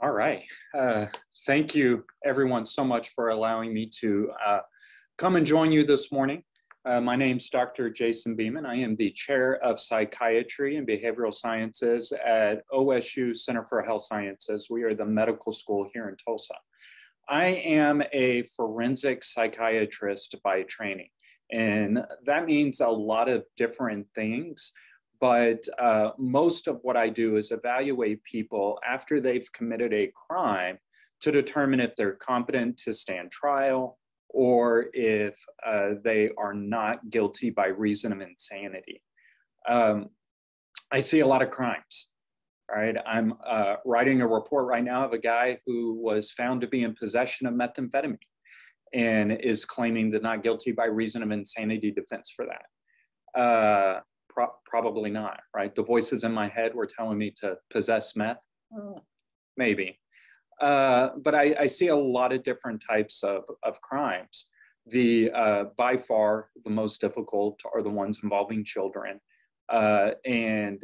All right. Thank you, everyone, so much for allowing me to come and join you this morning. My name's Dr. Jason Beaman. I am the Chair of Psychiatry and Behavioral Sciences at OSU Center for Health Sciences. We are the medical school here in Tulsa. I am a forensic psychiatrist by training, and that means a lot of different things. But most of what I do is evaluate people after they've committed a crime to determine if they're competent to stand trial or if they are not guilty by reason of insanity. I see a lot of crimes, right? I'm writing a report right now of a guy who was found to be in possession of methamphetamine and is claiming the not guilty by reason of insanity defense for that. Probably not, right? The voices in my head were telling me to possess meth, maybe. But I see a lot of different types of crimes. By far, the most difficult are the ones involving children. And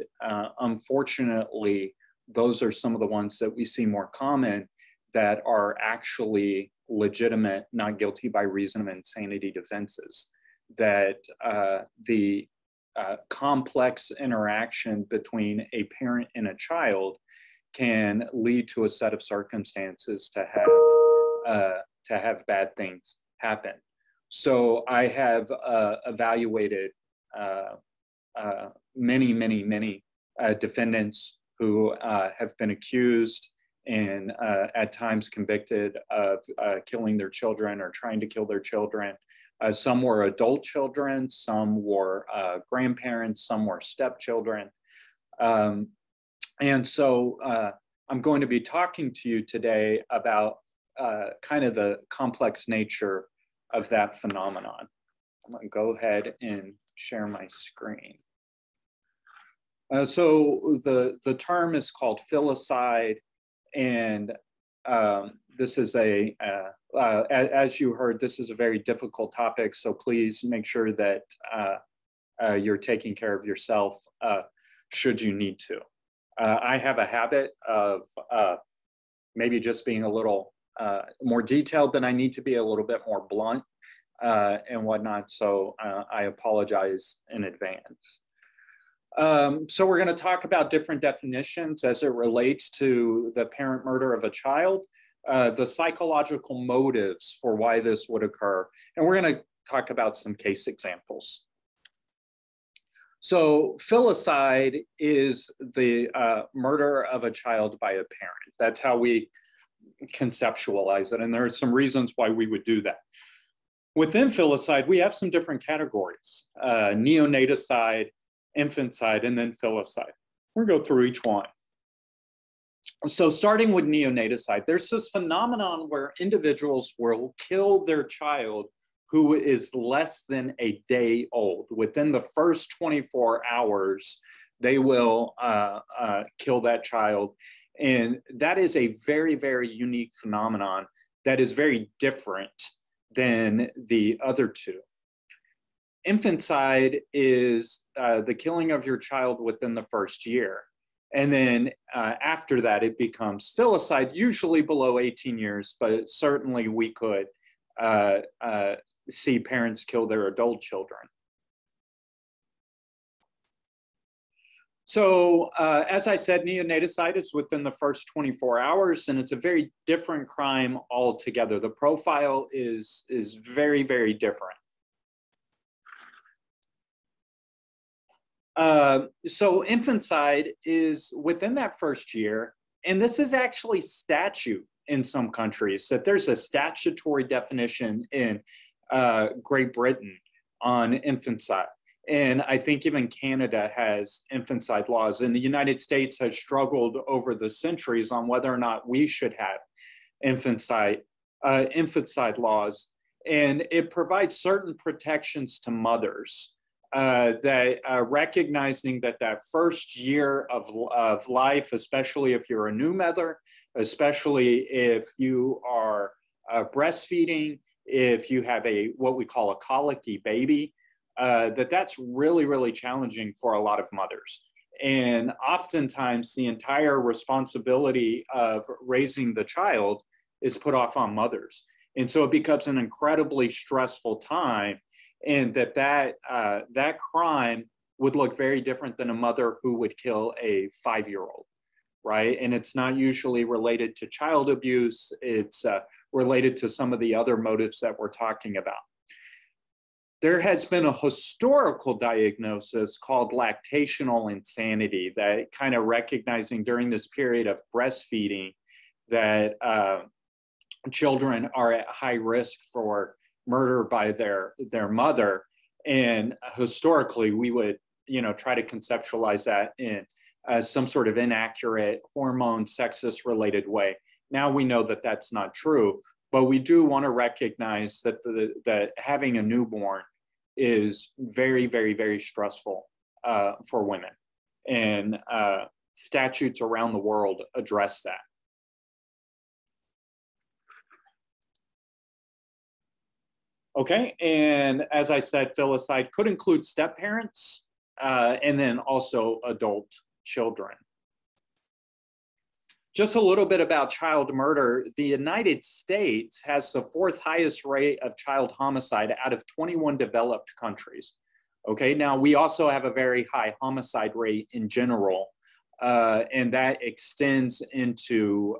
unfortunately, those are some of the ones that we see more common that are actually legitimate, not guilty by reason of insanity defenses. That the complex interaction between a parent and a child can lead to a set of circumstances to have bad things happen. So I have evaluated many defendants who have been accused and at times convicted of killing their children or trying to kill their children. Some were adult children, some were grandparents, some were stepchildren. And so I'm going to be talking to you today about kind of the complex nature of that phenomenon. I'm going to go ahead and share my screen. So the term is called Filicide, and this is as you heard, this is a very difficult topic, so please make sure that you're taking care of yourself should you need to. I have a habit of maybe just being a little more detailed than I need to be, a little bit more blunt and whatnot, so I apologize in advance. So we're going to talk about different definitions as it relates to the parent murder of a child, the psychological motives for why this would occur, and we're going to talk about some case examples. So filicide is the murder of a child by a parent. That's how we conceptualize it, and there are some reasons why we would do that. Within filicide, we have some different categories: neonaticide, infanticide, and then filicide. We'll go through each one. So starting with neonaticide, there's this phenomenon where individuals will kill their child who is less than a day old. Within the first 24 hours, they will kill that child. And that is a very, very unique phenomenon that is very different than the other two. Infanticide is the killing of your child within the first year. And then after that, it becomes filicide, usually below 18 years, but certainly we could see parents kill their adult children. So as I said, neonaticide is within the first 24 hours, and it's a very different crime altogether. The profile is very, very different. So infanticide is within that first year, and this is actually statute in some countries, that there's a statutory definition in Great Britain on infanticide. And I think even Canada has infanticide laws, and the United States has struggled over the centuries on whether or not we should have infanticide laws. And it provides certain protections to mothers. Recognizing that first year of life, especially if you're a new mother, especially if you are breastfeeding, if you have what we call a colicky baby, that's really, really challenging for a lot of mothers. And oftentimes the entire responsibility of raising the child is put off on mothers. And so it becomes an incredibly stressful time, and that crime would look very different than a mother who would kill a 5-year-old, right? And it's not usually related to child abuse. It's related to some of the other motives that we're talking about. There has been a historical diagnosis called lactational insanity, that kind of recognizing during this period of breastfeeding that children are at high risk for murder by their mother. And historically, we would, try to conceptualize that in some sort of inaccurate hormone sexist related way. Now we know that that's not true, but we do want to recognize that that having a newborn is very, very, very stressful for women. And statutes around the world address that. Okay, and as I said, filicide could include step-parents and then also adult children. Just a little bit about child murder. The United States has the 4th highest rate of child homicide out of 21 developed countries. Okay, now we also have a very high homicide rate in general, and that extends into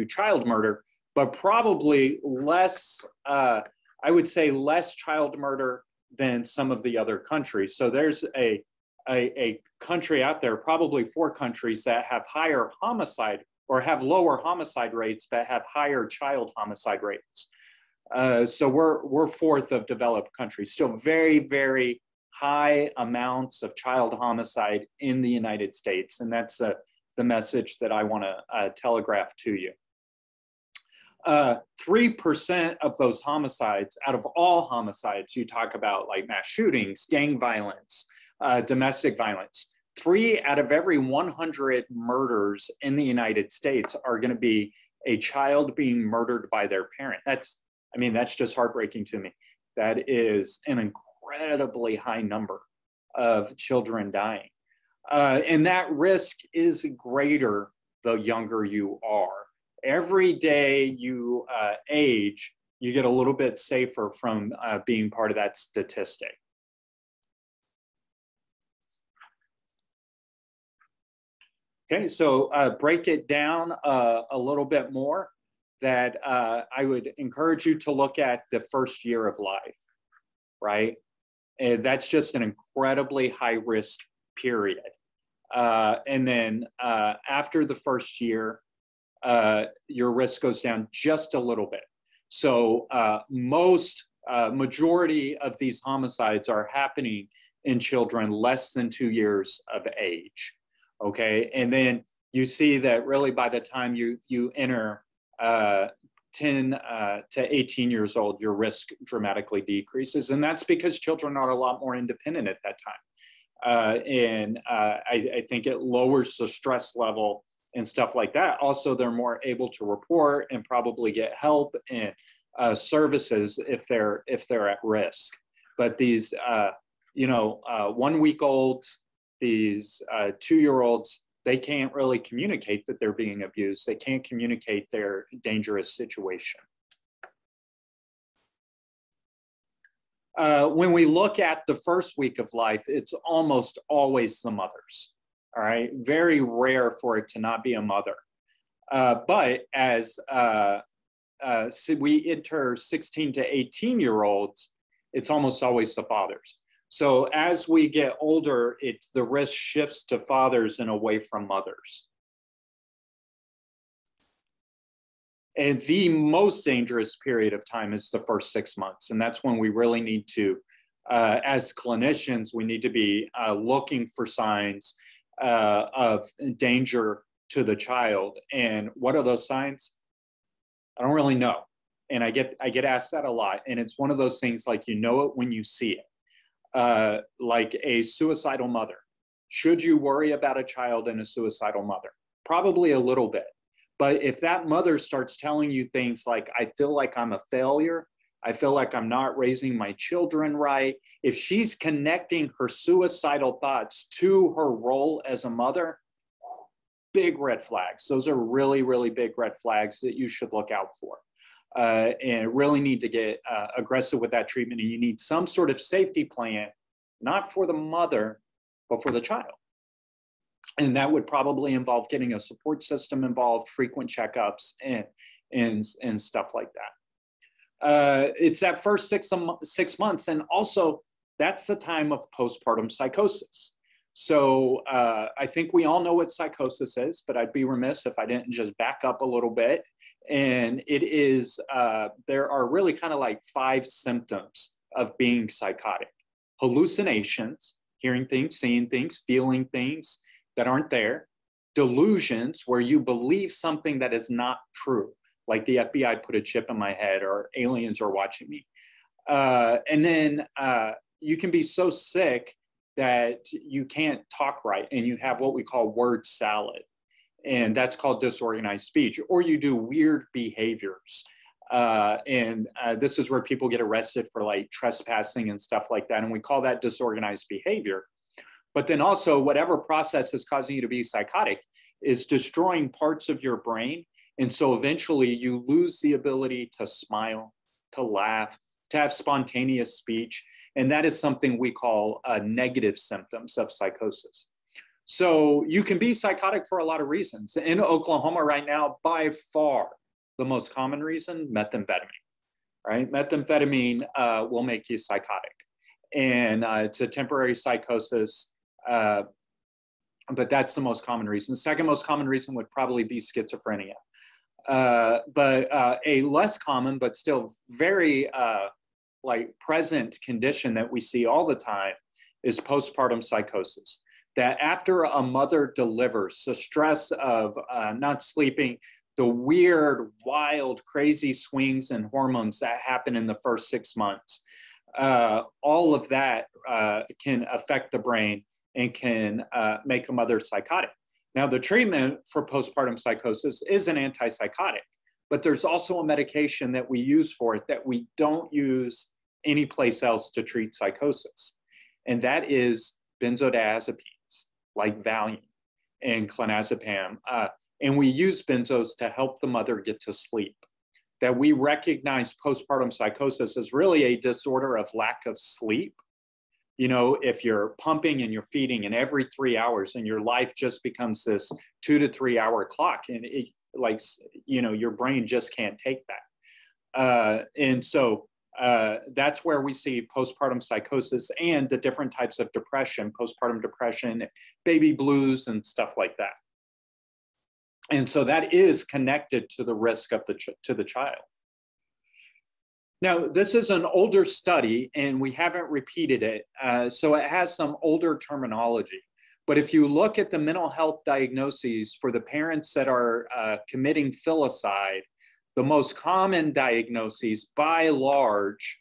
child murder, but probably less, I would say less child murder than some of the other countries. So there's a country out there, probably 4 countries that have higher homicide or have lower homicide rates, but have higher child homicide rates. So we're 4th of developed countries, still very, very high amounts of child homicide in the United States. And that's the message that I want to telegraph to you. 3% of those homicides, out of all homicides, you talk about like mass shootings, gang violence, domestic violence, 3 out of every 100 murders in the United States are going to be a child being murdered by their parent. That's just heartbreaking to me. That is an incredibly high number of children dying. And that risk is greater the younger you are. Every day you age, you get a little bit safer from being part of that statistic. Okay, so break it down a little bit more, that I would encourage you to look at the first year of life, right? And that's just an incredibly high risk period. And then after the first year, your risk goes down just a little bit. So majority of these homicides are happening in children less than 2 years of age. Okay, and then you see that really by the time you enter 10 to 18 years old, your risk dramatically decreases. And that's because children are a lot more independent at that time. And I think it lowers the stress level and stuff like that. Also, they're more able to report and probably get help and services if they're at risk. But these 1 week olds, these 2-year-olds, they can't really communicate that they're being abused. They can't communicate their dangerous situation. When we look at the first week of life, it's almost always the mothers. All right, very rare for it to not be a mother. But as we enter 16 to 18-year-olds, it's almost always the fathers. So as we get older, the risk shifts to fathers and away from mothers. And the most dangerous period of time is the first 6 months. And that's when we really need to, as clinicians, we need to be looking for signs of danger to the child. And what are those signs? I don't really know. And I get asked that a lot. And it's one of those things like, you know it when you see it. Like a suicidal mother. Should you worry about a child and a suicidal mother? Probably a little bit. But if that mother starts telling you things like, I feel like I'm a failure, I feel like I'm not raising my children right. If she's connecting her suicidal thoughts to her role as a mother, big red flags. Those are really, really big red flags that you should look out for. And really need to get aggressive with that treatment. And you need some sort of safety plan, not for the mother, but for the child. And that would probably involve getting a support system involved, frequent checkups, and stuff like that. It's that first 6 months. And also, that's the time of postpartum psychosis. So I think we all know what psychosis is, but I'd be remiss if I didn't just back up a little bit. And it is, there are really kind of like 5 symptoms of being psychotic. Hallucinations, hearing things, seeing things, feeling things that aren't there. Delusions, where you believe something that is not true, like the FBI put a chip in my head or aliens are watching me. And then you can be so sick that you can't talk right and you have what we call word salad. And that's called disorganized speech, or you do weird behaviors. This is where people get arrested for like trespassing and stuff like that. And we call that disorganized behavior. But then also whatever process is causing you to be psychotic is destroying parts of your brain. And so eventually you lose the ability to smile, to laugh, to have spontaneous speech. And that is something we call negative symptoms of psychosis. So you can be psychotic for a lot of reasons. In Oklahoma right now, by far, the most common reason, methamphetamine, right? Methamphetamine will make you psychotic. And it's a temporary psychosis, but that's the most common reason. The second most common reason would probably be schizophrenia. But a less common, but still very like present condition that we see all the time is postpartum psychosis. That after a mother delivers, the stress of not sleeping, the weird, wild, crazy swings and hormones that happen in the first 6 months, all of that can affect the brain and can make a mother psychotic. Now, the treatment for postpartum psychosis is an antipsychotic, but there's also a medication that we use for it that we don't use anyplace else to treat psychosis, and that is benzodiazepines, like Valium and clonazepam. And we use benzos to help the mother get to sleep. That we recognize postpartum psychosis as really a disorder of lack of sleep. You know, if you're pumping and you're feeding and every 3 hours and your life just becomes this 2 to 3 hour clock, and it, like, you know, your brain just can't take that. And so that's where we see postpartum psychosis and the different types of depression, postpartum depression, baby blues, and stuff like that. And so that is connected to the risk of to the child. Now, this is an older study, and we haven't repeated it, so it has some older terminology. But if you look at the mental health diagnoses for the parents that are committing filicide, the most common diagnoses, by large,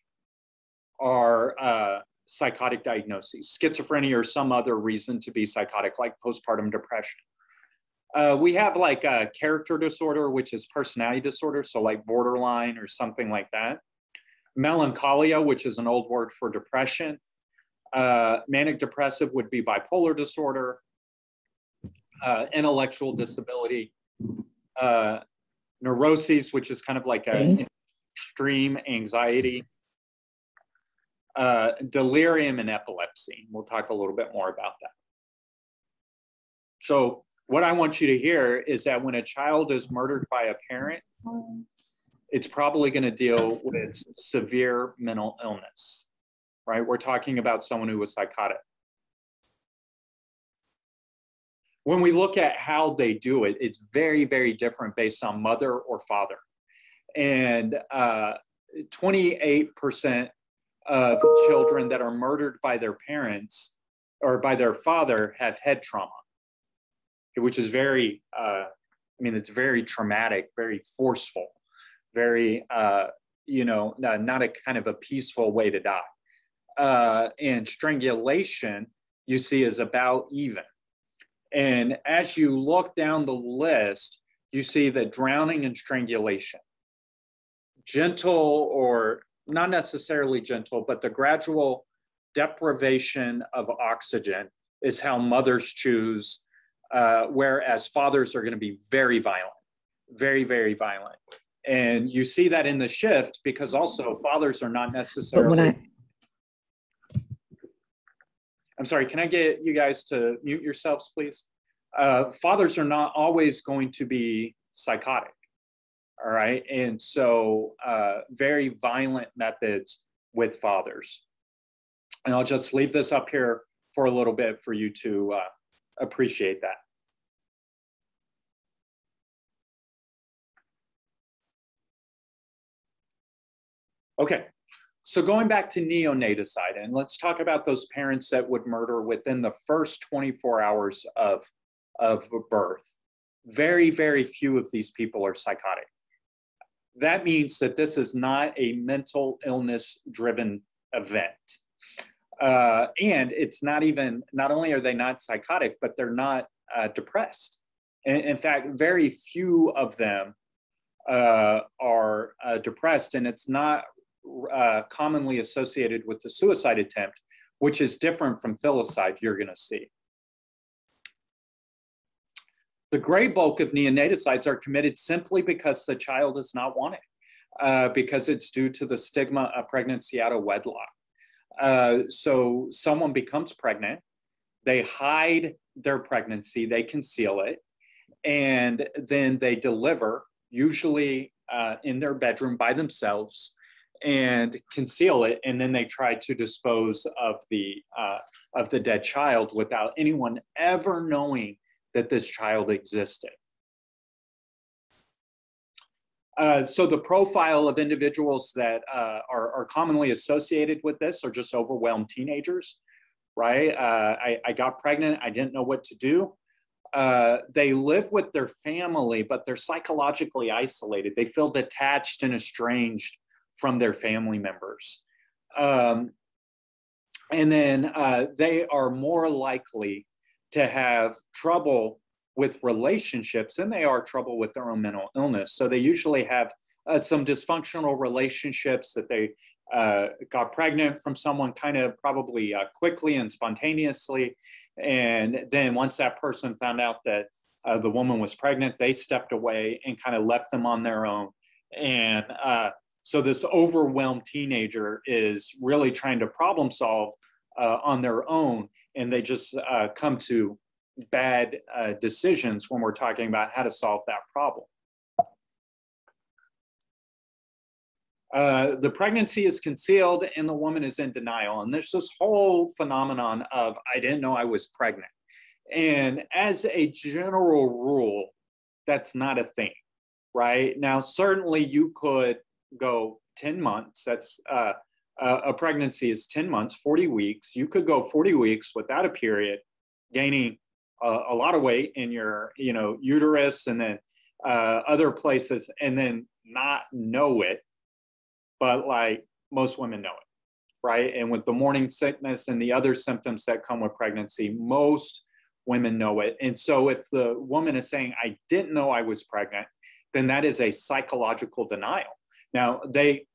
are psychotic diagnoses, schizophrenia or some other reason to be psychotic, like postpartum depression. We have like a character disorder, which is personality disorder, so like borderline or something like that. Melancholia, which is an old word for depression. Manic depressive would be bipolar disorder. Intellectual disability. Neuroses, which is kind of like an extreme anxiety. Delirium and epilepsy. We'll talk a little bit more about that. So what I want you to hear is that when a child is murdered by a parent, it's probably going to deal with severe mental illness, right? We're talking about someone who was psychotic. When we look at how they do it, it's very, very different based on mother or father. And 28% of children that are murdered by their parents or by their father have head trauma, which is very, I mean, it's very traumatic, very forceful, very, you know, not a kind of a peaceful way to die. And strangulation, you see, is about even. And as you look down the list, you see that drowning and strangulation, gentle or not necessarily gentle, but the gradual deprivation of oxygen is how mothers choose, whereas fathers are going to be very violent, very, very violent. And you see that in the shift because also fathers are not necessarily. I'm sorry, can I get you guys to mute yourselves, please? Fathers are not always going to be psychotic, all right? And so very violent methods with fathers. And I'll just leave this up here for a little bit for you to appreciate that. Okay, so going back to neonaticide, and let's talk about those parents that would murder within the first 24 hours of birth. Very, very few of these people are psychotic. That means that this is not a mental illness-driven event. And it's not even, not only are they not psychotic, but they're not depressed. In fact, very few of them are depressed, and it's not commonly associated with the suicide attempt, which is different from filicide, you're going to see. The great bulk of neonaticides are committed simply because the child is not wanted, because it's due to the stigma of pregnancy out of wedlock. So someone becomes pregnant, they hide their pregnancy, they conceal it, and then they deliver, usually in their bedroom by themselves, and conceal it, and then they try to dispose of the dead child without anyone ever knowing that this child existed. So the profile of individuals that are commonly associated with this are just overwhelmed teenagers, right? I got pregnant, I didn't know what to do. They live with their family, but they're psychologically isolated. They feel detached and estranged from their family members. And then they are more likely to have trouble with relationships than they are trouble with their own mental illness. So they usually have some dysfunctional relationships that they got pregnant from someone kind of probably quickly and spontaneously. And then once that person found out that the woman was pregnant, they stepped away and kind of left them on their own. And so this overwhelmed teenager is really trying to problem solve on their own, and they just come to bad decisions when we're talking about how to solve that problem. The pregnancy is concealed and the woman is in denial. And there's this whole phenomenon of, I didn't know I was pregnant. And as a general rule, that's not a thing, right? Now, certainly you could go 10 months. That's a pregnancy is 10 months, 40 weeks. You could go 40 weeks without a period, gaining a lot of weight in your, uterus and then other places, and then not know it. But like most women know it, right? And with the morning sickness and the other symptoms that come with pregnancy, most women know it. And so if the woman is saying, I didn't know I was pregnant, then that is a psychological denial. Now, they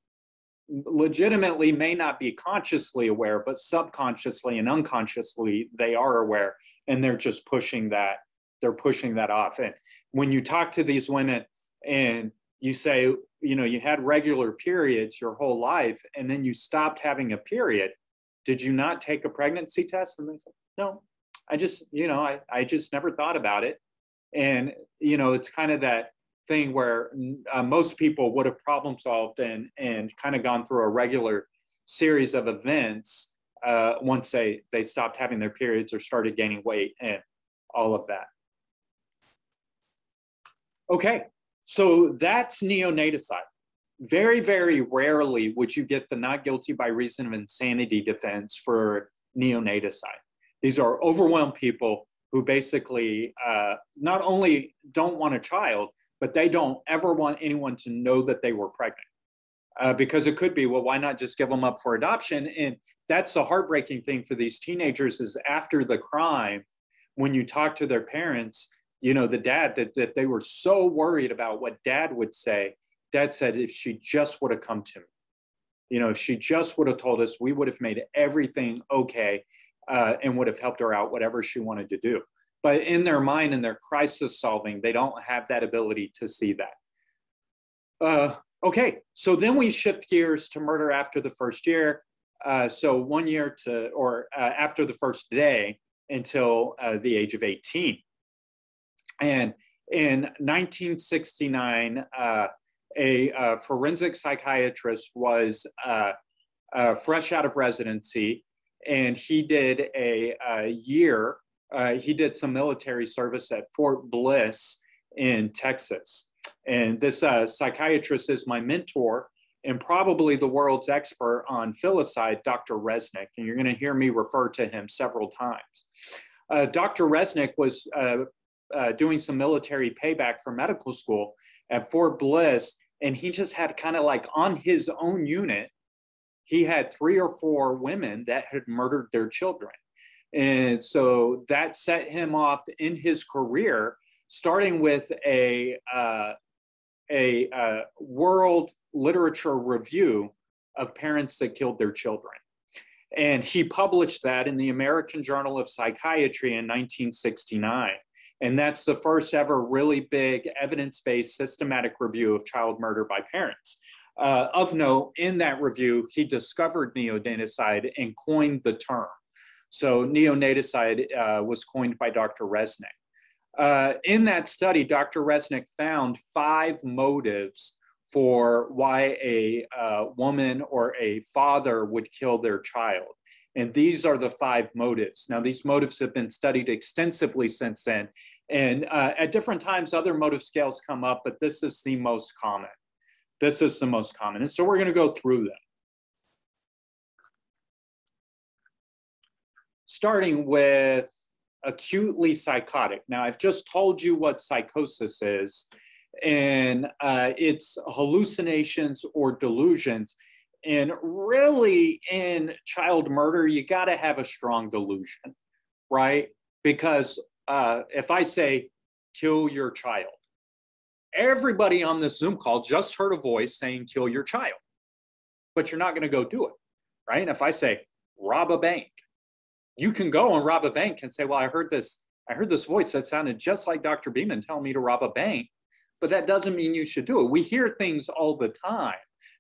legitimately may not be consciously aware, but subconsciously and unconsciously, they are aware, and they're just pushing that, they're pushing that off. And when you talk to these women and you say, you had regular periods your whole life, and then you stopped having a period, did you not take a pregnancy test? And they say, no, I just, I just never thought about it. And, it's kind of that thing where most people would have problem solved and kind of gone through a regular series of events once they stopped having their periods or started gaining weight and all of that. Okay, so that's neonaticide. Very, very rarely would you get the not guilty by reason of insanity defense for neonaticide. These are overwhelmed people who basically not only don't want a child, but they don't ever want anyone to know that they were pregnant. Because it could be, well, why not just give them up for adoption? And that's the heartbreaking thing for these teenagers is after the crime, when you talk to their parents, the dad, that they were so worried about what dad would say. Dad said, if she just would have come to me, You know, if she just would have told us, we would have made everything okay and would have helped her out, whatever she wanted to do. But in their mind and their crisis solving, they don't have that ability to see that. Okay, so then we shift gears to murder after the first year. So 1 year to, or after the first day until the age of 18. And in 1969, a forensic psychiatrist was fresh out of residency, and he did a year. He did some military service at Fort Bliss in Texas. And this psychiatrist is my mentor and probably the world's expert on Filicide, Dr. Resnick. And you're going to hear me refer to him several times. Dr. Resnick was doing some military payback for medical school at Fort Bliss. And he just had kind of like on his own unit, he had 3 or 4 women that had murdered their children. And so that set him off in his career, starting with a world literature review of parents that killed their children. And he published that in the American Journal of Psychiatry in 1969. And that's the first ever really big evidence-based systematic review of child murder by parents. Of note, in that review, he discovered neonaticide and coined the term. So neonaticide was coined by Dr. Resnick. In that study, Dr. Resnick found 5 motives for why a woman or a father would kill their child. And these are the 5 motives. Now, these motives have been studied extensively since then. And at different times, other motive scales come up, but this is the most common. This is the most common. And so we're going to go through them. Starting with acutely psychotic. Now, I've just told you what psychosis is, and it's hallucinations or delusions. And really, in child murder, you got to have a strong delusion, right? Because if I say, kill your child, everybody on this Zoom call just heard a voice saying, kill your child, but you're not going to go do it, right? And if I say, rob a bank, you can go and rob a bank and say, well, I heard this voice that sounded just like Dr. Beaman telling me to rob a bank, but that doesn't mean you should do it. We hear things all the time.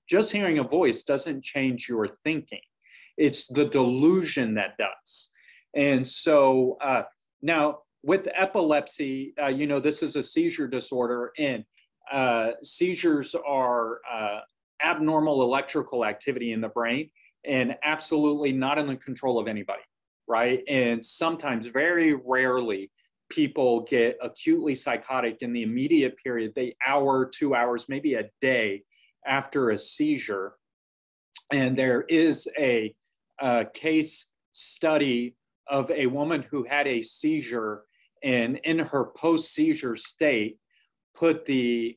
Just hearing a voice doesn't change your thinking. It's the delusion that does. And so now with epilepsy, you know, this is a seizure disorder, and seizures are abnormal electrical activity in the brain and absolutely not in the control of anybody. Right? And sometimes, very rarely, people get acutely psychotic in the immediate period, the hour, 2 hours, maybe a day after a seizure. And there is a case study of a woman who had a seizure and in her post-seizure state, put the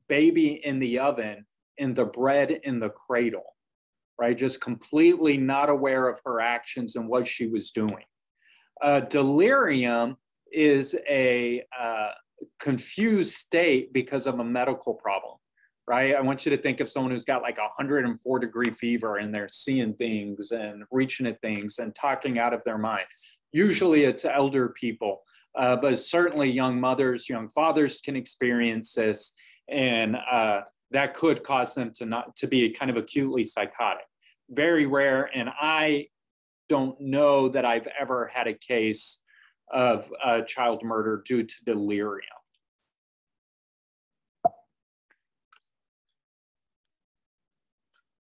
baby in the oven and the bread in the cradle. Right? Just completely not aware of her actions and what she was doing. Delirium is a confused state because of a medical problem, right? I want you to think of someone who's got like 104-degree fever and they're seeing things and reaching at things and talking out of their mind. Usually it's elder people, but certainly young mothers, young fathers can experience this, and that could cause them to be kind of acutely psychotic. Very rare, and I don't know that I've ever had a case of child murder due to delirium.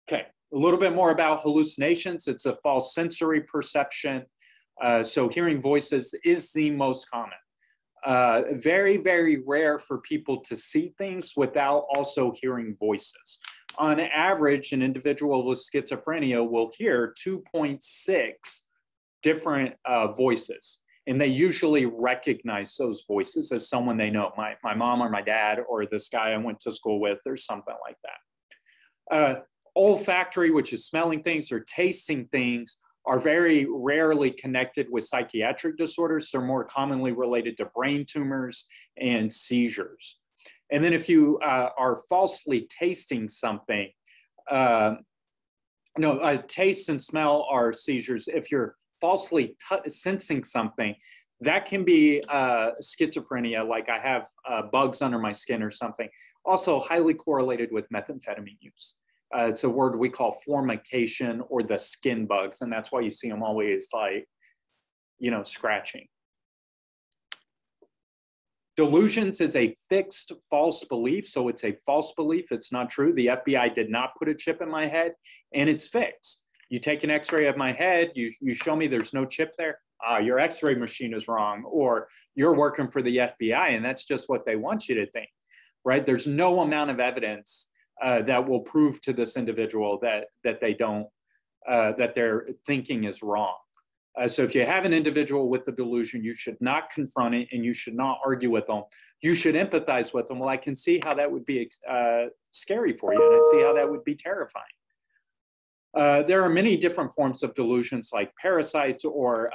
Okay, a little bit more about hallucinations. It's a false sensory perception. So hearing voices is the most common. Very, very rare for people to see things without also hearing voices. On average, an individual with schizophrenia will hear 2.6 different voices, and they usually recognize those voices as someone they know, my mom or my dad or this guy I went to school with or something like that. Olfactory, which is smelling things or tasting things, are very rarely connected with psychiatric disorders. They're more commonly related to brain tumors and seizures. And then if you are falsely tasting something, No, taste and smell are seizures. If you're falsely sensing something, that can be schizophrenia, like I have bugs under my skin or something. Also highly correlated with methamphetamine use. It's a word we call formication, or the skin bugs, and that's why you see them always like, you know, scratching. Delusions is a fixed false belief. So it's a false belief. It's not true. The FBI did not put a chip in my head, and it's fixed. You take an x-ray of my head, you show me there's no chip there. Your x-ray machine is wrong, or you're working for the FBI, and that's just what they want you to think, right? There's no amount of evidence that will prove to this individual that they don't, that their thinking is wrong. So if you have an individual with the delusion, you should not confront it, and you should not argue with them. You should empathize with them. Well, I can see how that would be scary for you, and I see how that would be terrifying. There are many different forms of delusions, like parasites, or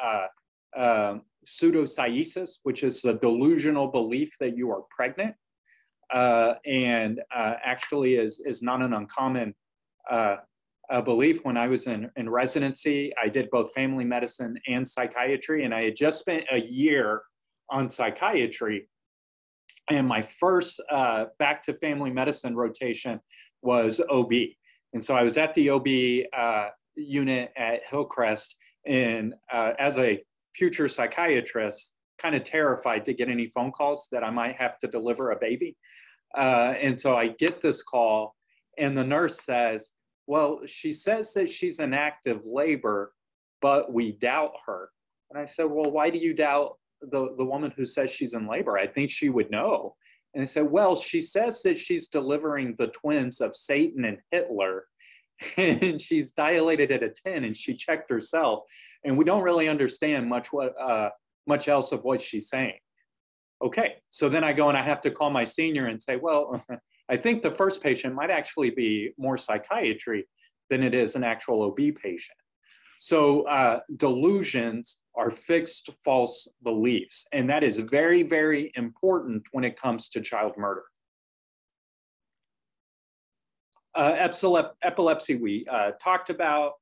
pseudopsiesis, which is the delusional belief that you are pregnant, and actually is not an uncommon belief. When I was in residency, I did both family medicine and psychiatry, and I had just spent a year on psychiatry, and my first back to family medicine rotation was OB. And so I was at the OB unit at Hillcrest, and as a future psychiatrist, kind of terrified to get any phone calls that I might have to deliver a baby. And so I get this call, and the nurse says, well, she says that she's in active labor, but we doubt her. And I said, well, why do you doubt the woman who says she's in labor? I think she would know. And I said, well, she says that she's delivering the twins of Satan and Hitler, and she's dilated at a 10, and she checked herself, and we don't really understand much else of what she's saying. Okay, so then I go and I have to call my senior and say, well, I think the first patient might actually be more psychiatry than it is an actual OB patient. So delusions are fixed false beliefs, and that is very, very important when it comes to child murder. Epilepsy we talked about,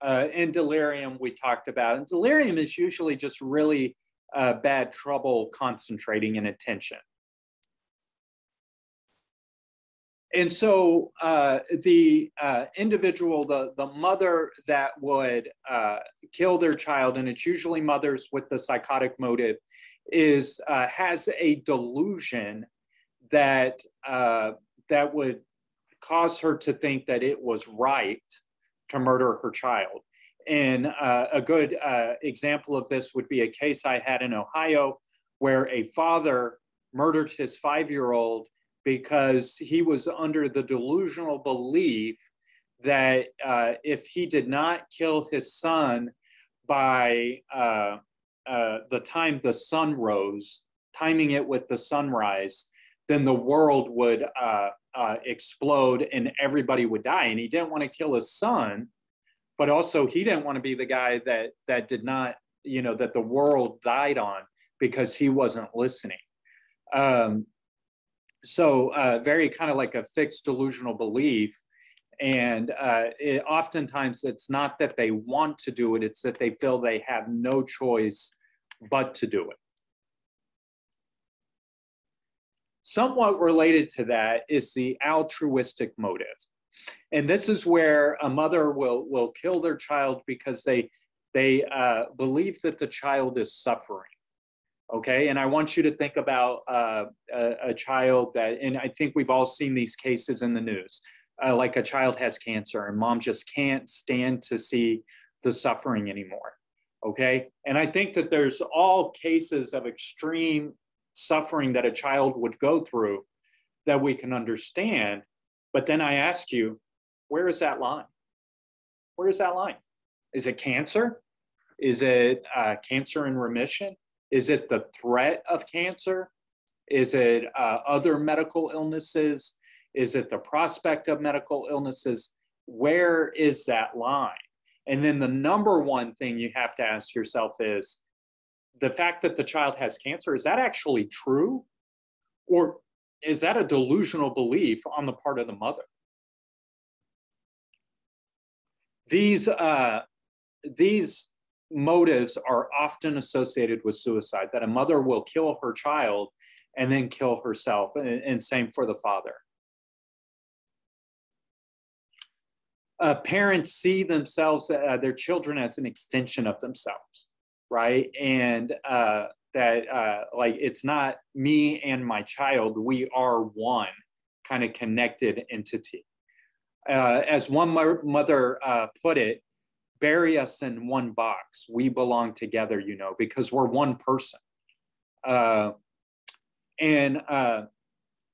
and delirium we talked about. And delirium is usually just really bad trouble concentrating in attention. And so the individual, the mother that would kill their child, and it's usually mothers with the psychotic motive, has a delusion that that would cause her to think that it was right to murder her child. And a good example of this would be a case I had in Ohio, where a father murdered his 5-year-old because he was under the delusional belief that if he did not kill his son by the time the sun rose, timing it with the sunrise, then the world would explode and everybody would die. And he didn't want to kill his son, but also he didn't want to be the guy that did not, that the world died on because he wasn't listening. So very kind of like a fixed delusional belief. And oftentimes it's not that they want to do it, it's that they feel they have no choice but to do it. Somewhat related to that is the altruistic motive. And this is where a mother will kill their child because they believe that the child is suffering. Okay, and I want you to think about a child that, and I think we've all seen these cases in the news, like a child has cancer and mom just can't stand to see the suffering anymore. Okay, and I think that there's all cases of extreme suffering that a child would go through that we can understand. But then I ask you, where is that line? Where is that line? Is it cancer? Is it cancer in remission? Is it the threat of cancer? Is it other medical illnesses? Is it the prospect of medical illnesses? Where is that line? And then the number one thing you have to ask yourself is, the fact that the child has cancer, is that actually true? Or is that a delusional belief on the part of the mother? These motives are often associated with suicide, that a mother will kill her child and then kill herself, and same for the father. Parents see themselves, their children, as an extension of themselves, right? And like, it's not me and my child, we are one kind of connected entity. As one mother put it, bury us in one box, we belong together, you know, because we're one person. And a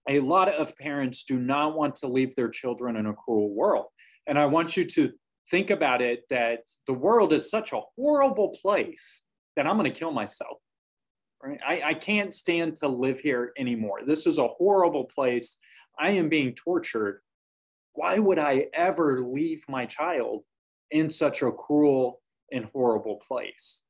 lot of parents do not want to leave their children in a cruel world. And I want you to think about it, that the world is such a horrible place that I'm going to kill myself. Right? I can't stand to live here anymore. This is a horrible place. I am being tortured. Why would I ever leave my child in such a cruel and horrible place?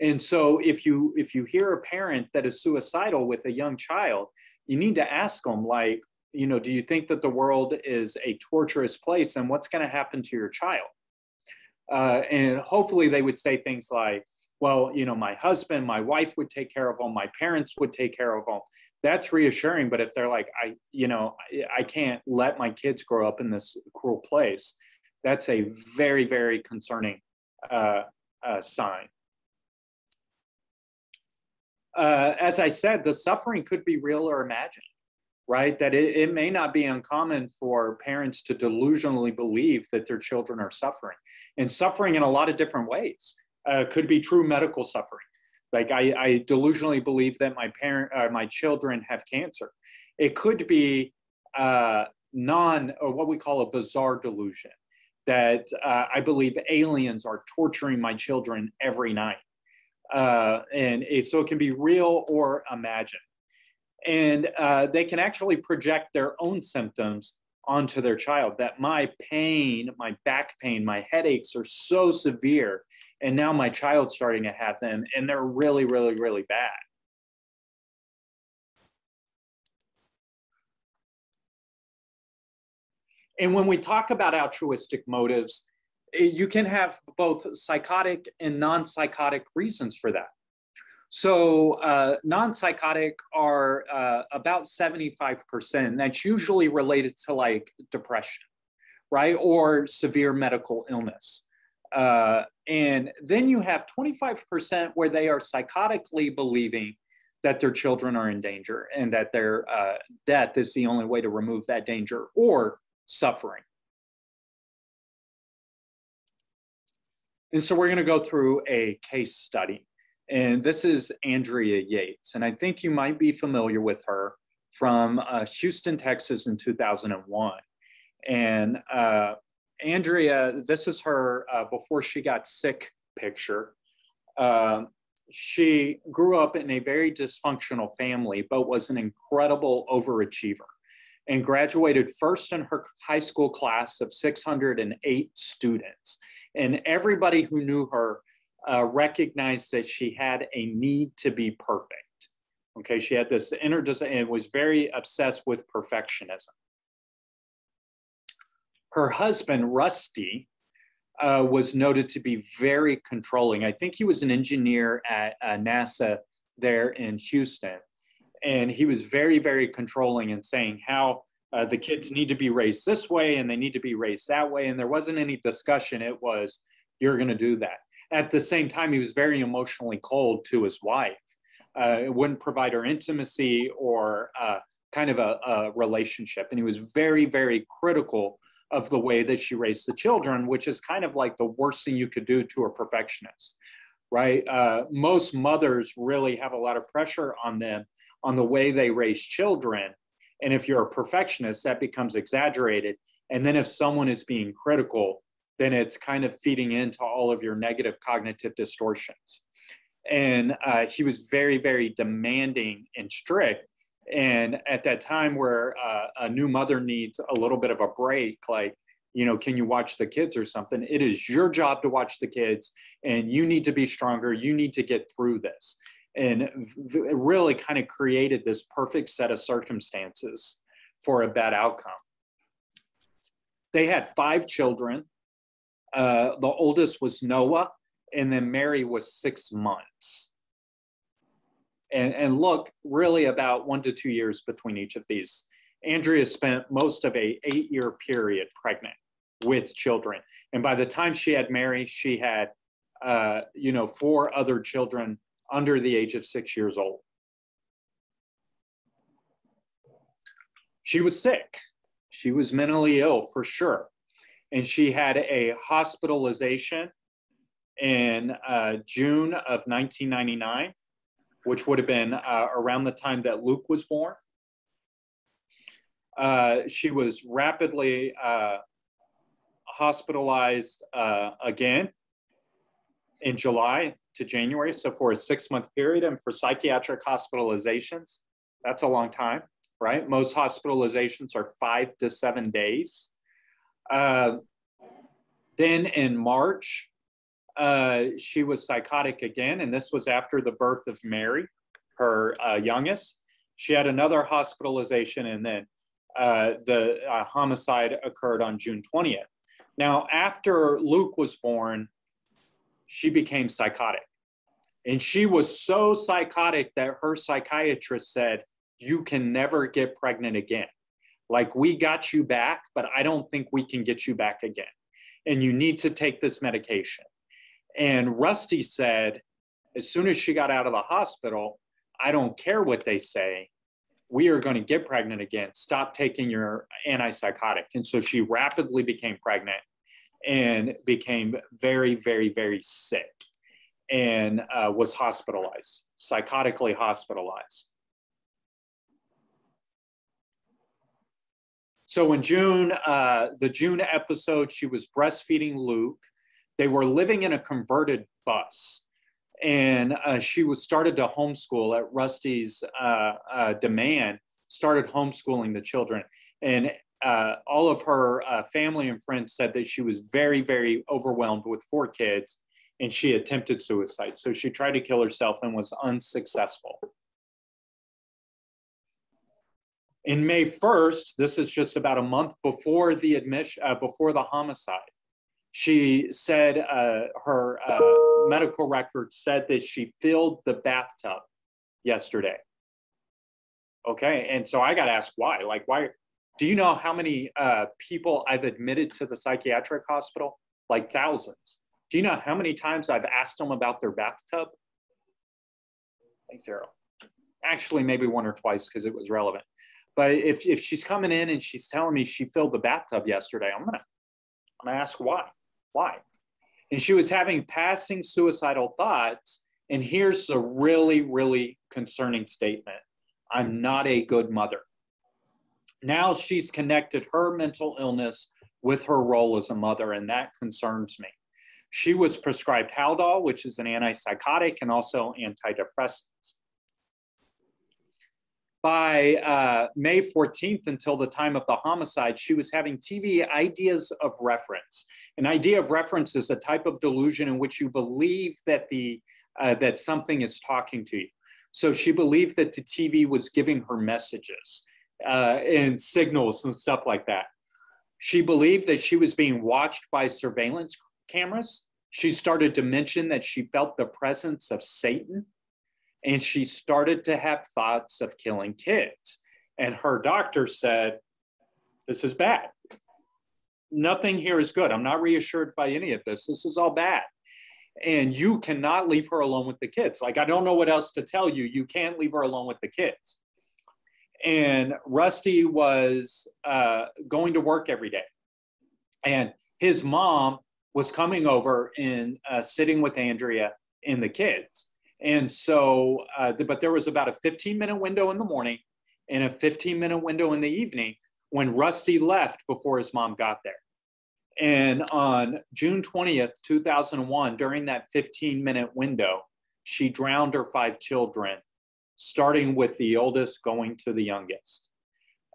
And so if you hear a parent that is suicidal with a young child, you need to ask them, like, you know, do you think that the world is a torturous place, and what's going to happen to your child? And hopefully they would say things like, well, you know, my husband, my wife would take care of them, my parents would take care of them. That's reassuring. But if they're like, I can't let my kids grow up in this cruel place, that's a very, very concerning sign. As I said, the suffering could be real or imagined, right? That it may not be uncommon for parents to delusionally believe that their children are suffering, and suffering in a lot of different ways. Could be true medical suffering. Like, I delusionally believe that my children have cancer. It could be or what we call a bizarre delusion, that I believe aliens are torturing my children every night. And so it can be real or imagined. And they can actually project their own symptoms onto their child, that my pain, my back pain, my headaches are so severe, and now my child's starting to have them, and they're really, really, really bad. And when we talk about altruistic motives, you can have both psychotic and non-psychotic reasons for that. So non-psychotic are about 75%. That's usually related to, like, depression, right? Or severe medical illness. And then you have 25% where they are psychotically believing that their children are in danger, and that their death is the only way to remove that danger, or suffering. And so we're going to go through a case study. And this is Andrea Yates. And I think you might be familiar with her from Houston, Texas in 2001. And Andrea, this is her before she got sick picture. She grew up in a very dysfunctional family, but was an incredible overachiever, and graduated first in her high school class of 608 students. And everybody who knew her recognized that she had a need to be perfect. Okay, she had this inner desire and was very obsessed with perfectionism. Her husband, Rusty, was noted to be very controlling. I think he was an engineer at NASA there in Houston. And he was very, very controlling in saying how the kids need to be raised this way and they need to be raised that way. And there wasn't any discussion. It was, you're going to do that. At the same time, he was very emotionally cold to his wife. It wouldn't provide her intimacy or kind of a relationship. And he was very, very critical of the way that she raised the children, which is kind of like the worst thing you could do to a perfectionist, right? Most mothers really have a lot of pressure on them on the way they raise children. And if you're a perfectionist, that becomes exaggerated. And then if someone is being critical, then it's kind of feeding into all of your negative cognitive distortions. And he was very, very demanding and strict. And at that time where a new mother needs a little bit of a break, like, you know, can you watch the kids or something? It is your job to watch the kids, and you need to be stronger. You need to get through this. And it really kind of created this perfect set of circumstances for a bad outcome. They had 5 children. The oldest was Noah, and then Mary was 6 months. And look, really about 1 to 2 years between each of these. Andrea spent most of a 8-year period pregnant with children. And by the time she had Mary, she had, 4 other children under the age of 6 years old. She was sick. She was mentally ill for sure. And she had a hospitalization in June of 1999, which would have been around the time that Luke was born. She was rapidly hospitalized again in July to January, so for a 6-month period. And for psychiatric hospitalizations, that's a long time, right? Most hospitalizations are 5 to 7 days. Then in March, she was psychotic again, and this was after the birth of Mary, her youngest. She had another hospitalization, and then the homicide occurred on June 20th. Now, after Luke was born, she became psychotic. And she was so psychotic that her psychiatrist said, "You can never get pregnant again. Like, we got you back, but I don't think we can get you back again. And you need to take this medication." And Rusty said, as soon as she got out of the hospital, "I don't care what they say. We are going to get pregnant again. Stop taking your antipsychotic." And so she rapidly became pregnant and became very, very, very sick and was hospitalized, psychotically hospitalized. So in June, the June episode, she was breastfeeding Luke. They were living in a converted bus, and she was started to homeschool at Rusty's demand, started homeschooling the children. And all of her family and friends said that she was very, very overwhelmed with 4 kids, and she attempted suicide. So she tried to kill herself and was unsuccessful. In May 1st, this is just about a month before the before the homicide, she said her medical record said that she filled the bathtub yesterday. Okay, and so I got to ask why. Like, why? Do you know how many people I've admitted to the psychiatric hospital? Like thousands. Do you know how many times I've asked them about their bathtub? Thanks, Errol. Actually, maybe 1 or twice because it was relevant. But if she's coming in and she's telling me she filled the bathtub yesterday, I'm gonna ask why. Why? And she was having passing suicidal thoughts. And here's a really, really concerning statement: "I'm not a good mother." Now she's connected her mental illness with her role as a mother, and that concerns me. She was prescribed Haldol, which is an antipsychotic, and also antidepressants. By May 14th, until the time of the homicide, she was having TV ideas of reference. An idea of reference is a type of delusion in which you believe that that something is talking to you. So she believed that the TV was giving her messages and signals and stuff like that. She believed that she was being watched by surveillance cameras. She started to mention that she felt the presence of Satan. And she started to have thoughts of killing kids. And her doctor said, "This is bad. Nothing here is good. I'm not reassured by any of this. This is all bad. And you cannot leave her alone with the kids. Like, I don't know what else to tell you. You can't leave her alone with the kids." And Rusty was going to work every day. And his mom was coming over and sitting with Andrea and the kids. And so, but there was about a 15-minute window in the morning and a 15-minute window in the evening when Rusty left before his mom got there. And on June 20th, 2001, during that 15-minute window, she drowned her 5 children, starting with the oldest going to the youngest.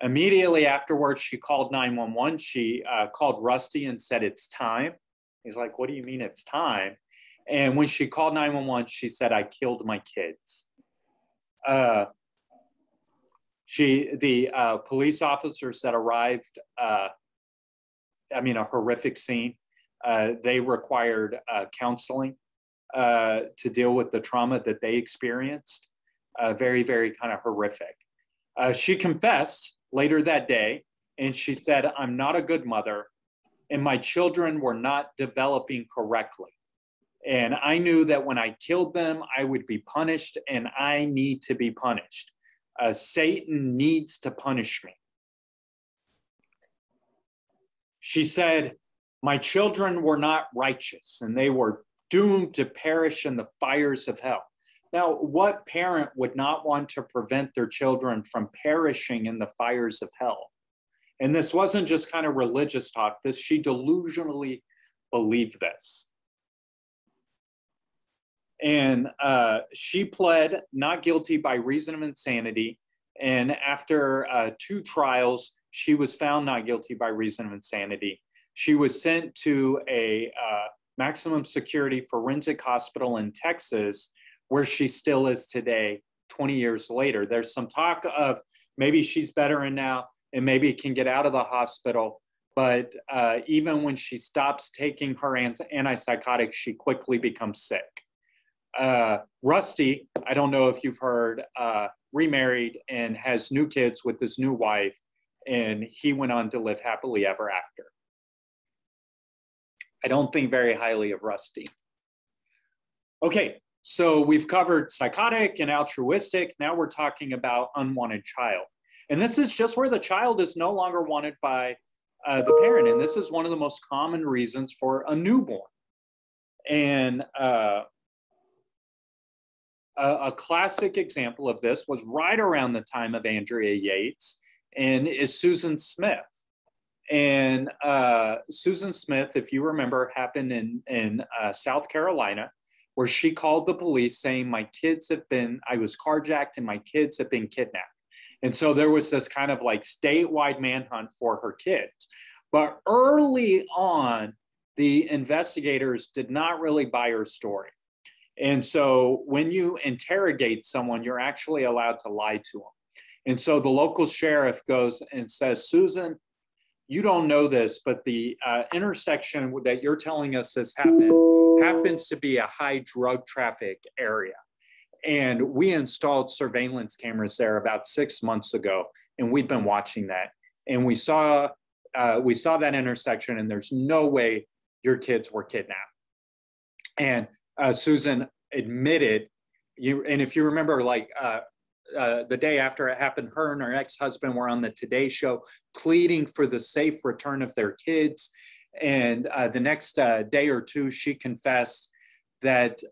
Immediately afterwards, she called 911. She called Rusty and said, "It's time." He's like, "What do you mean it's time?" And when she called 911, she said, "I killed my kids." The police officers that arrived, a horrific scene. They required counseling to deal with the trauma that they experienced. Very, very kind of horrific. She confessed later that day, and she said, "I'm not a good mother, and my children were not developing correctly. And I knew that when I killed them, I would be punished, and I need to be punished. Satan needs to punish me." She said, "My children were not righteous, and they were doomed to perish in the fires of hell." Now, what parent would not want to prevent their children from perishing in the fires of hell? And this wasn't just kind of religious talk. She delusionally believed this. And she pled not guilty by reason of insanity. And after 2 trials, she was found not guilty by reason of insanity. She was sent to a maximum security forensic hospital in Texas, where she still is today, 20 years later. There's some talk of maybe she's better now and maybe can get out of the hospital. But even when she stops taking her antipsychotics, she quickly becomes sick. Rusty, I don't know if you've heard, remarried and has new kids with his new wife, and he went on to live happily ever after. I don't think very highly of Rusty. Okay, so we've covered psychotic and altruistic. Now we're talking about unwanted child. And this is just where the child is no longer wanted by the parent. And this is one of the most common reasons for a newborn. And a classic example of this was right around the time of Andrea Yates, and is Susan Smith. And Susan Smith, if you remember, happened in South Carolina, where she called the police saying, I was carjacked and my kids have been kidnapped. And so there was this kind of like statewide manhunt for her kids. But early on, the investigators did not really buy her story. And so when you interrogate someone, you're actually allowed to lie to them. And so the local sheriff goes and says, "Susan, you don't know this, but the intersection that you're telling us this happened happens to be a high drug traffic area. And we installed surveillance cameras there about 6 months ago, and we've been watching that. And we saw that intersection, and there's no way your kids were kidnapped." And Susan admitted, and if you remember, like the day after it happened, her and her ex-husband were on the Today Show pleading for the safe return of their kids. And the next day or two, she confessed that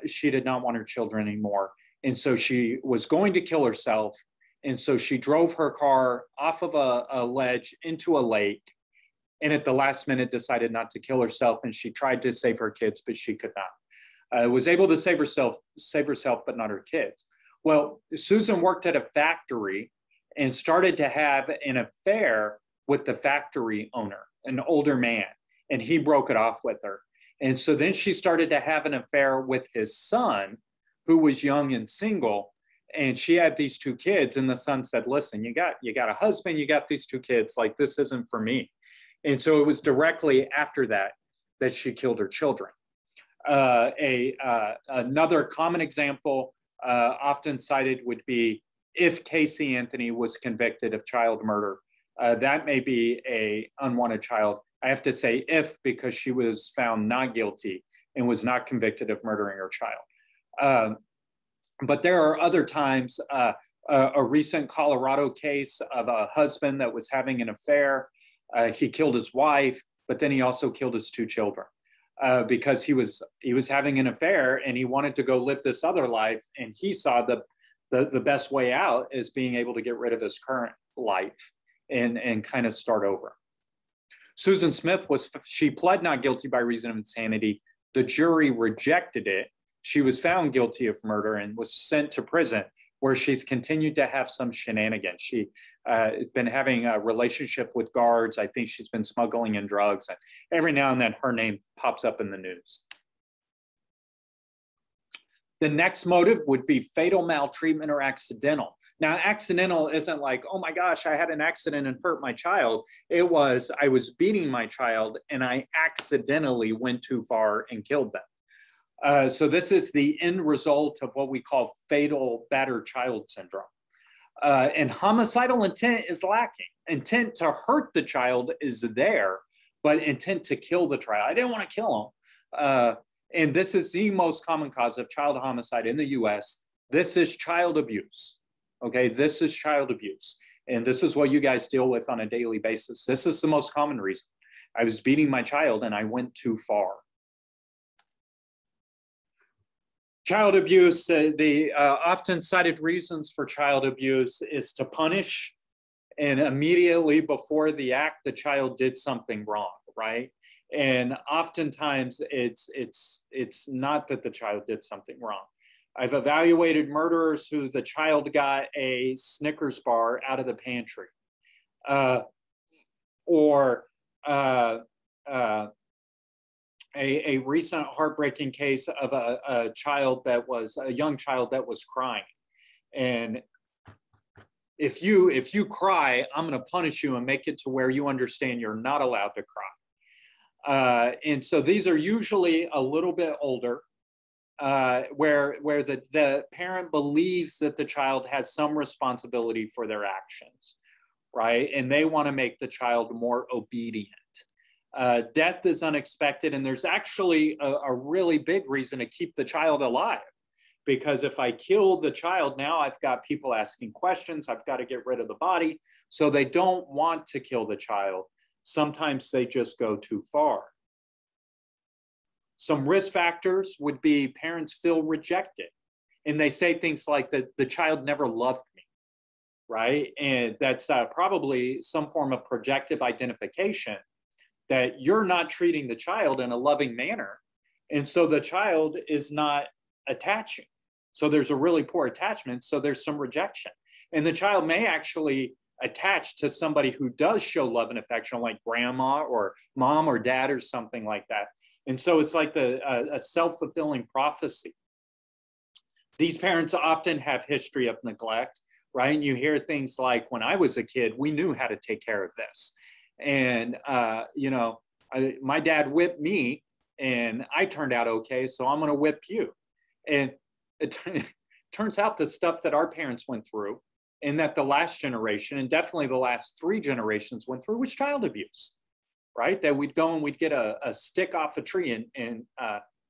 she did not want her children anymore. And so she was going to kill herself. And so she drove her car off of a ledge into a lake, and at the last minute decided not to kill herself. And she tried to save her kids, but she could not. Was able to save herself, but not her kids. Well, Susan worked at a factory and started to have an affair with the factory owner, an older man, and he broke it off with her. And so then she started to have an affair with his son, who was young and single, and she had these 2 kids, and the son said, "Listen, you got a husband, you got these 2 kids, like this isn't for me." And so it was directly after that she killed her children. Another common example often cited would be if Casey Anthony was convicted of child murder. That may be a unwanted child. I have to say if, because she was found not guilty and was not convicted of murdering her child. But there are other times, a recent Colorado case of a husband that was having an affair. He killed his wife, but then he also killed his 2 children. Because he was having an affair and he wanted to go live this other life, and he saw the best way out is being able to get rid of his current life and kind of start over. Susan Smith she pled not guilty by reason of insanity. The jury rejected it. She was found guilty of murder and was sent to prison, where she's continued to have some shenanigans. She been having a relationship with guards. I think she's been smuggling in drugs. And every now and then her name pops up in the news. The next motive would be fatal maltreatment or accidental. Now, accidental isn't like, oh my gosh, I had an accident and hurt my child. It was, I was beating my child and I accidentally went too far and killed them. So this is the end result of what we call fatal battered child syndrome. And homicidal intent is lacking. Intent to hurt the child is there, but intent to kill the child, I didn't want to kill him. And this is the most common cause of child homicide in the US. This is child abuse. Okay, this is child abuse. And this is what you guys deal with on a daily basis. This is the most common reason. I was beating my child and I went too far. Child abuse, the often cited reasons for child abuse is to punish, and immediately before the act, the child did something wrong, right? And oftentimes it's not that the child did something wrong. I've evaluated murderers who the child got a Snickers bar out of the pantry, or a recent heartbreaking case of a young child that was crying. And if you cry, I'm going to punish you and make it to where you understand you're not allowed to cry. And so these are usually a little bit older, where the parent believes that the child has some responsibility for their actions, right? And they want to make the child more obedient. Death is unexpected, and there's actually a really big reason to keep the child alive. Because if I kill the child, now I've got people asking questions, I've got to get rid of the body. So they don't want to kill the child. Sometimes they just go too far. Some risk factors would be parents feel rejected. And they say things like that the child never loved me, right? And that's probably some form of projective identification that you're not treating the child in a loving manner. And so the child is not attaching. So there's a really poor attachment. So there's some rejection. And the child may actually attach to somebody who does show love and affection, like grandma or mom or dad or something like that. And so it's like a self-fulfilling prophecy. These parents often have history of neglect, right? And you hear things like, when I was a kid, we knew how to take care of this. And, my dad whipped me and I turned out okay, so I'm going to whip you. And it turns out the stuff that our parents went through and that the last generation, and definitely the last 3 generations went through, was child abuse, right? That we'd go and we'd get a stick off a tree and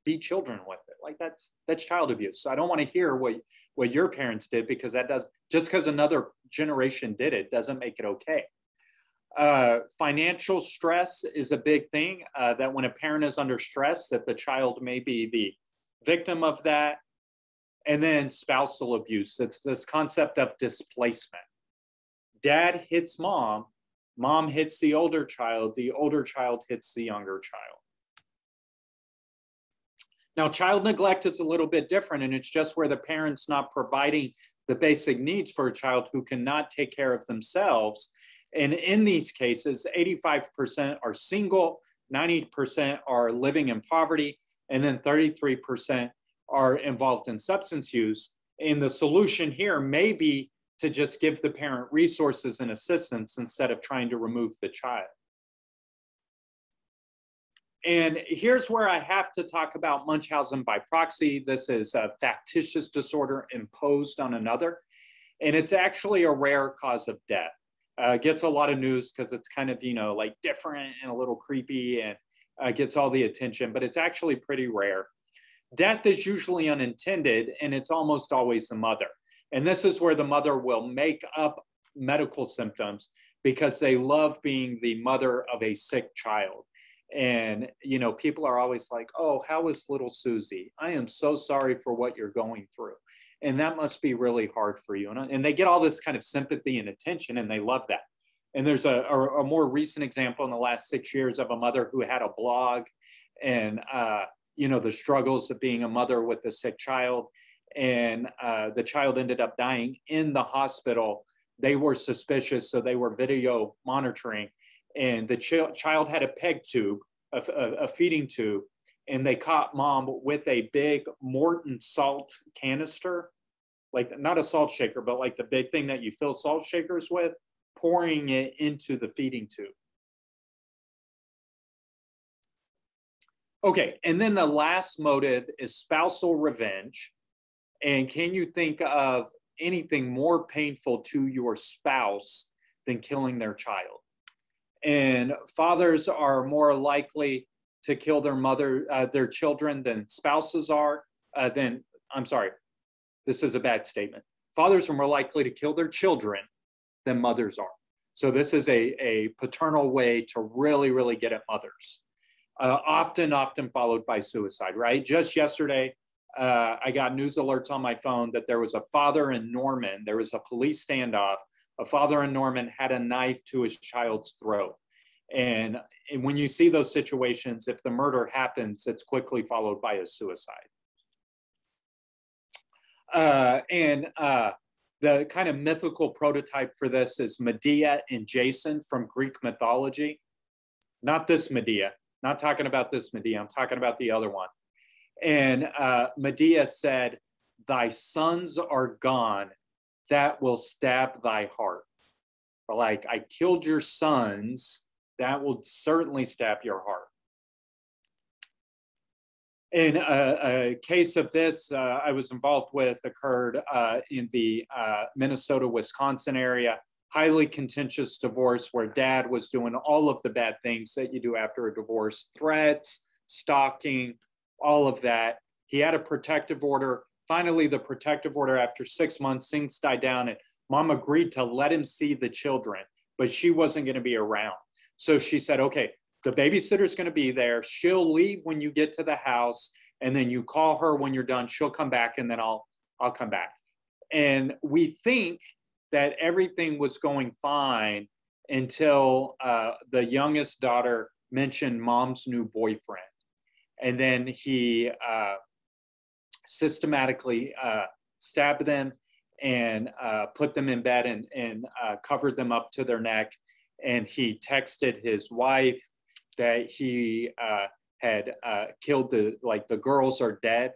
beat children with it. Like that's child abuse. So I don't want to hear what your parents did, because just because another generation did it doesn't make it okay. Financial stress is a big thing, that when a parent is under stress, that the child may be the victim of that. And then spousal abuse. It's this concept of displacement. Dad hits mom, mom hits the older child hits the younger child. Now, child neglect is a little bit different, and it's just where the parent's not providing the basic needs for a child who cannot take care of themselves. And in these cases, 85% are single, 90% are living in poverty, and then 33% are involved in substance use. And the solution here may be to just give the parent resources and assistance instead of trying to remove the child. And here's where I have to talk about Munchausen by proxy. This is a factitious disorder imposed on another, and it's actually a rare cause of death. Gets a lot of news because it's kind of, like different and a little creepy, and gets all the attention, but it's actually pretty rare. Death is usually unintended, and it's almost always the mother. And this is where the mother will make up medical symptoms because they love being the mother of a sick child. And, people are always like, oh, how is little Susie? I am so sorry for what you're going through. And that must be really hard for you. And they get all this kind of sympathy and attention, and they love that. And there's a more recent example in the last 6 years of a mother who had a blog, and, the struggles of being a mother with a sick child. And the child ended up dying in the hospital. They were suspicious, so they were video monitoring. And the child had a peg tube, a feeding tube, and they caught mom with a big Morton salt canister, like not a salt shaker, but like the big thing that you fill salt shakers with, pouring it into the feeding tube. Okay, and then the last motive is spousal revenge. And can you think of anything more painful to your spouse than killing their child? And fathers are more likely to kill their children than spouses are. I'm sorry, this is a bad statement. Fathers are more likely to kill their children than mothers are. So this is a paternal way to really, really get at mothers. Often followed by suicide, right? Just yesterday, I got news alerts on my phone that there was a father in Norman. There was a police standoff. A father in Norman had a knife to his child's throat. And when you see those situations, if the murder happens, it's quickly followed by a suicide. The kind of mythical prototype for this is Medea and Jason from Greek mythology. Not this Medea. Not talking about this Medea, I'm talking about the other one. And Medea said, "Thy sons are gone, that will stab thy heart." Or like, I killed your sons, that will certainly stab your heart. In a case of this I was involved with occurred in the Minnesota-Wisconsin area. Highly contentious divorce where dad was doing all of the bad things that you do after a divorce, threats, stalking, all of that. He had a protective order. Finally, the protective order, after 6 months, things died down, and mom agreed to let him see the children, but she wasn't going to be around. So she said, okay, the babysitter's going to be there. She'll leave when you get to the house, and then you call her when you're done. She'll come back, and then I'll come back. And we think that everything was going fine until the youngest daughter mentioned mom's new boyfriend. And then he systematically stabbed them and put them in bed and covered them up to their neck. And he texted his wife that he had killed the girls are dead.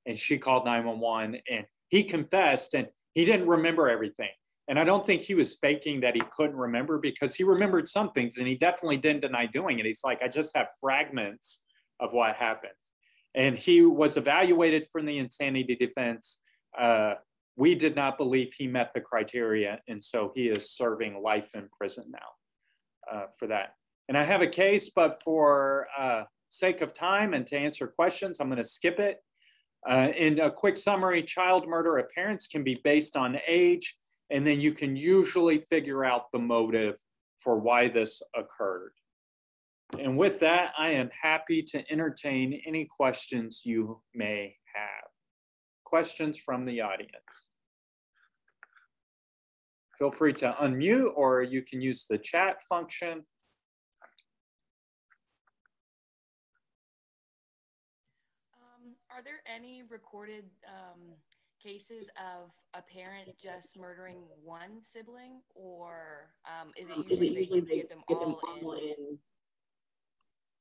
And she called 911, and he confessed, and he didn't remember everything. And I don't think he was faking that he couldn't remember, because he remembered some things, and he definitely didn't deny doing it. He's like, I just have fragments of what happened. And he was evaluated for the insanity defense. We did not believe he met the criteria, and so he is serving life in prison now for that. And I have a case, but for sake of time and to answer questions, I'm going to skip it. In a quick summary, child murder of parents can be based on age, and then you can usually figure out the motive for why this occurred. And with that, I am happy to entertain any questions you may have. Questions from the audience? Feel free to unmute, or you can use the chat function. Are there any recorded cases of a parent just murdering one sibling, or is it usually they get them all in?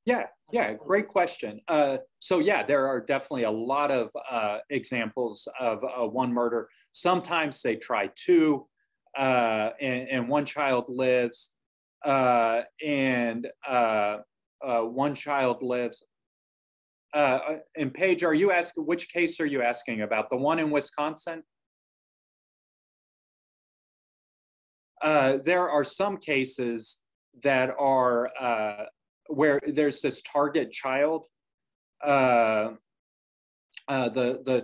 Yeah, great question. So yeah, there are definitely a lot of examples of one murder. Sometimes they try two, and one child lives, and one child lives. And Paige, are you asking, which case are you asking about? The one in Wisconsin? There are some cases that are where there's this target child. The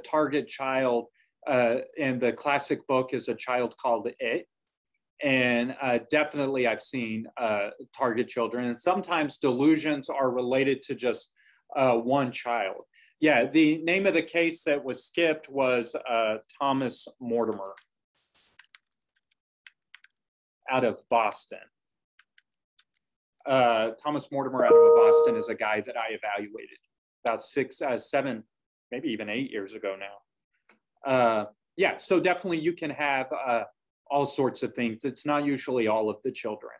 target child in the classic book is a child called It. And definitely I've seen target children. And sometimes delusions are related to just one child. Yeah, the name of the case that was skipped was Thomas Mortimer out of Boston. Thomas Mortimer out of Boston is a guy that I evaluated about 6, 7, maybe even 8 years ago now. Yeah, so definitely you can have all sorts of things. It's not usually all of the children.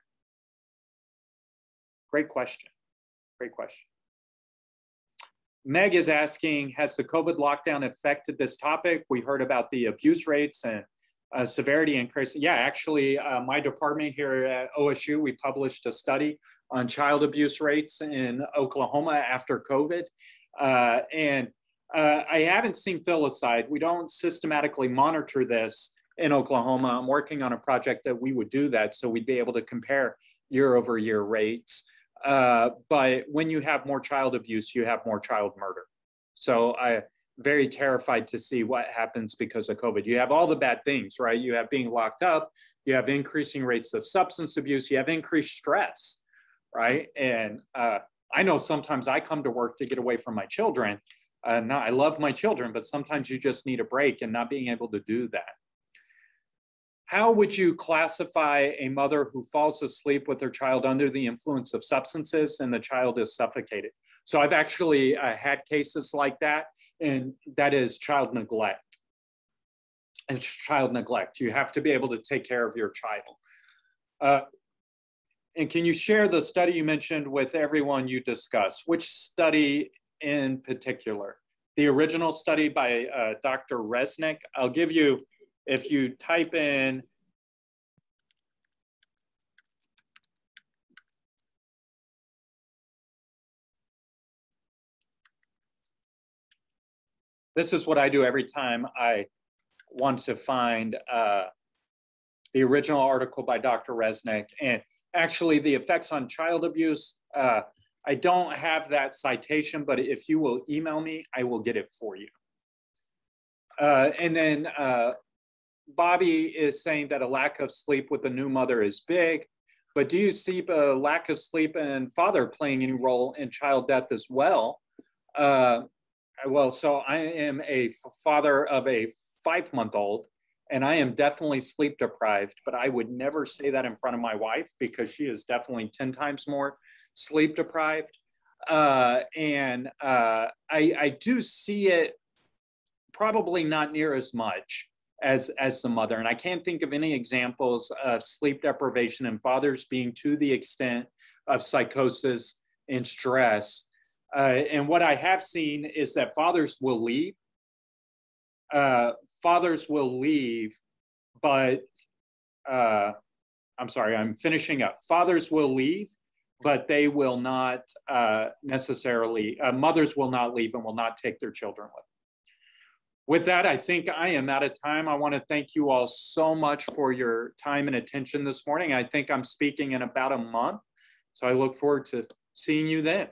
Great question. Great question. Meg is asking, has the COVID lockdown affected this topic? We heard about the abuse rates and severity increase. Yeah, actually, my department here at OSU, we published a study on child abuse rates in Oklahoma after COVID. I haven't seen Filicide. We don't systematically monitor this in Oklahoma. I'm working on a project that we would do that, so we'd be able to compare year-over-year rates. But when you have more child abuse, you have more child murder. So I'm very terrified to see what happens because of COVID. You have all the bad things, right? You have being locked up, you have increasing rates of substance abuse, you have increased stress, right? And I know sometimes I come to work to get away from my children. I love my children, but sometimes you just need a break, and not being able to do that. How would you classify a mother who falls asleep with her child under the influence of substances and the child is suffocated? So I've actually had cases like that, and that is child neglect. It's child neglect. You have to be able to take care of your child. And can you share the study you mentioned with everyone you discussed? Which study in particular? The original study by Dr. Resnick. I'll give you, if you type in this is what I do every time I want to find the original article by Dr. Resnick. And actually the effects on child abuse, I don't have that citation, but if you will email me, I will get it for you. And then Bobby is saying that a lack of sleep with a new mother is big, but do you see a lack of sleep and father playing any role in child death as well? Well, so I am a father of a 5-month-old, and I am definitely sleep deprived, but I would never say that in front of my wife because she is definitely 10 times more sleep deprived. I do see it probably not near as much as the mother. And I can't think of any examples of sleep deprivation in fathers being to the extent of psychosis and stress. And what I have seen is that fathers will leave. Fathers will leave, but I'm sorry, I'm finishing up. Fathers will leave, but they will not necessarily, mothers will not leave and will not take their children with them. With that, I think I am out of time. I want to thank you all so much for your time and attention this morning. I think I'm speaking in about a month, so I look forward to seeing you then.